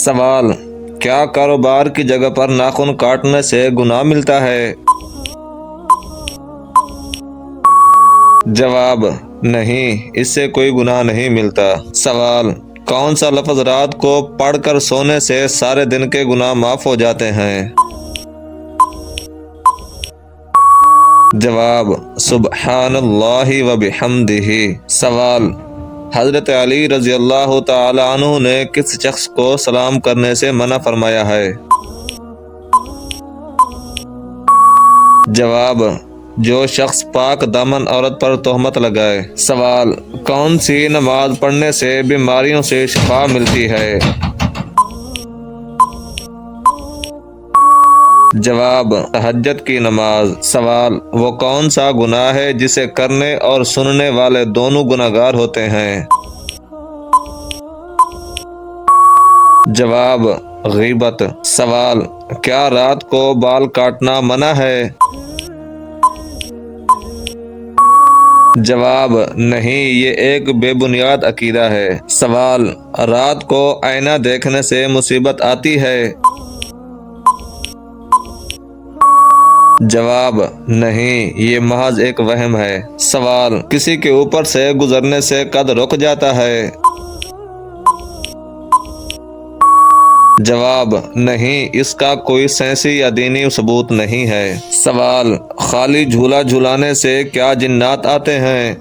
سوال: کیا کاروبار کی جگہ پر ناخن کاٹنے سے گناہ ملتا ہے؟ جواب: نہیں، اس سے کوئی گناہ نہیں ملتا۔ سوال: کون سا لفظ رات کو پڑھ کر سونے سے سارے دن کے گناہ معاف ہو جاتے ہیں؟ جواب: سبحان اللہ و بحمدہ۔ سوال: حضرت علی رضی اللہ تعالی عنہ نے کس شخص کو سلام کرنے سے منع فرمایا ہے؟ جواب: جو شخص پاک دامن عورت پر تہمت لگائے۔ سوال: کون سی نماز پڑھنے سے بیماریوں سے شفا ملتی ہے؟ جواب: تہجد کی نماز۔ سوال: وہ کون سا گناہ ہے جسے کرنے اور سننے والے دونوں گناہگار ہوتے ہیں؟ جواب: غیبت۔ سوال: کیا رات کو بال کاٹنا منع ہے؟ جواب: نہیں، یہ ایک بے بنیاد عقیدہ ہے۔ سوال: رات کو آئینہ دیکھنے سے مصیبت آتی ہے؟ جواب: نہیں، یہ محض ایک وہم ہے۔ سوال: کسی کے اوپر سے گزرنے سے قد رک جاتا ہے؟ جواب: نہیں، اس کا کوئی سائنسی یا دینی ثبوت نہیں ہے۔ سوال: خالی جھولا جھولانے سے کیا جنات آتے ہیں؟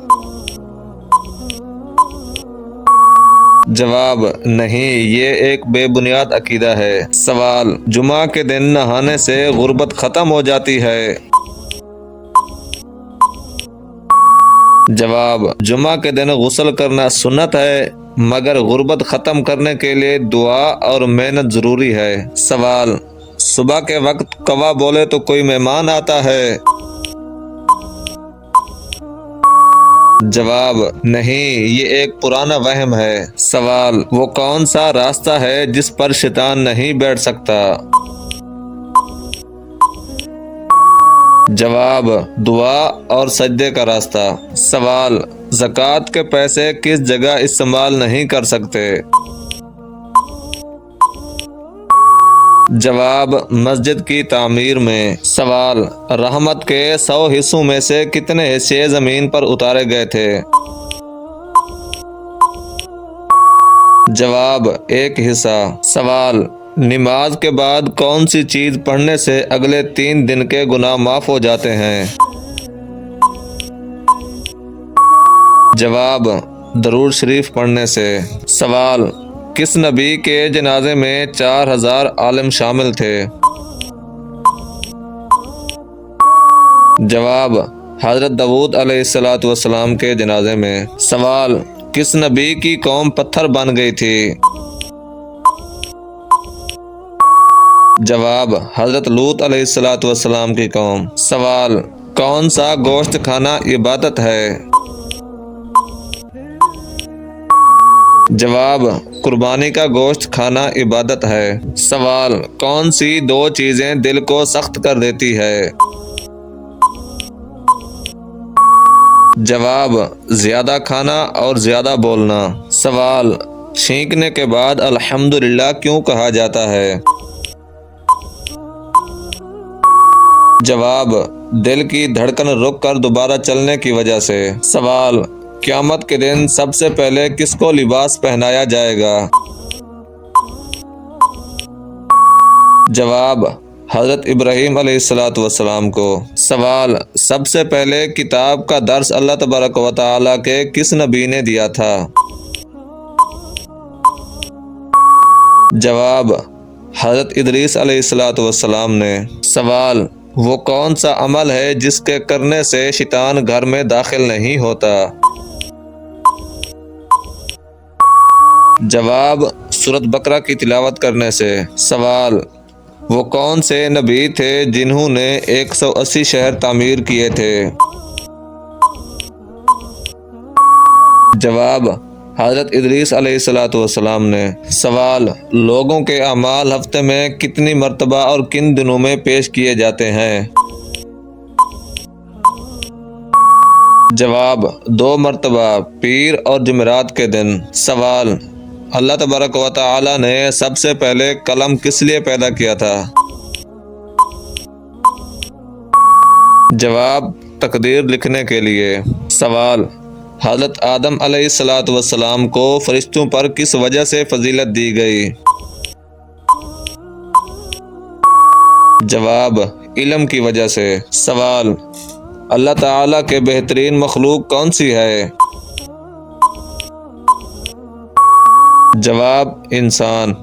جواب: نہیں، یہ ایک بے بنیاد عقیدہ ہے۔ سوال: جمعہ کے دن نہانے سے غربت ختم ہو جاتی ہے؟ جواب: جمعہ کے دن غسل کرنا سنت ہے، مگر غربت ختم کرنے کے لیے دعا اور محنت ضروری ہے۔ سوال: صبح کے وقت کوا بولے تو کوئی مہمان آتا ہے؟ جواب: نہیں، یہ ایک پرانا وہم ہے۔ سوال: وہ کون سا راستہ ہے جس پر شیطان نہیں بیٹھ سکتا؟ جواب: دعا اور سجدے کا راستہ۔ سوال: زکوٰۃ کے پیسے کس جگہ استعمال نہیں کر سکتے؟ جواب: مسجد کی تعمیر میں۔ سوال: رحمت کے 100 حصوں میں سے کتنے حصے زمین پر اتارے گئے تھے؟ جواب: 1 حصہ۔ سوال: نماز کے بعد کون سی چیز پڑھنے سے اگلے 3 دن کے گناہ معاف ہو جاتے ہیں؟ جواب: درود شریف پڑھنے سے۔ سوال: کس نبی کے جنازے میں 4000 عالم شامل تھے؟ جواب: حضرت داؤد علیہ السلام کے جنازے میں۔ سوال: کس نبی کی قوم پتھر بن گئی تھی؟ جواب: حضرت لوط علیہ السلام کی قوم۔ سوال: کون سا گوشت کھانا عبادت ہے؟ جواب: قربانی کا گوشت کھانا عبادت ہے۔ سوال: کون سی 2 چیزیں دل کو سخت کر دیتی ہے؟ جواب: زیادہ کھانا اور زیادہ بولنا۔ سوال: چھینکنے کے بعد الحمدللہ کیوں کہا جاتا ہے؟ جواب: دل کی دھڑکن رک کر دوبارہ چلنے کی وجہ سے۔ سوال: قیامت کے دن سب سے پہلے کس کو لباس پہنایا جائے گا؟ جواب: حضرت ابراہیم علیہ السلام کو۔ سوال: سب سے پہلے کتاب کا درس اللہ تبارک و تعالیٰ کے کس نبی نے دیا تھا؟ جواب: حضرت ادریس علیہ السلام نے۔ سوال: وہ کون سا عمل ہے جس کے کرنے سے شیطان گھر میں داخل نہیں ہوتا؟ جواب: سورۃ بقرہ کی تلاوت کرنے سے۔ سوال: وہ کون سے نبی تھے جنہوں نے 180 شہر تعمیر کیے تھے؟ جواب: حضرت ادریس علیہ السلام نے۔ سوال: لوگوں کے اعمال ہفتے میں کتنی مرتبہ اور کن دنوں میں پیش کیے جاتے ہیں؟ جواب: 2 مرتبہ، پیر اور جمعرات کے دن۔ سوال: اللہ تبارک و تعالی نے سب سے پہلے قلم کس لیے پیدا کیا تھا؟ جواب: تقدیر لکھنے کے لیے۔ سوال: حضرت آدم علیہ السلام کو فرشتوں پر کس وجہ سے فضیلت دی گئی؟ جواب: علم کی وجہ سے۔ سوال: اللہ تعالیٰ کے بہترین مخلوق کون سی ہے؟ جواب: انسان۔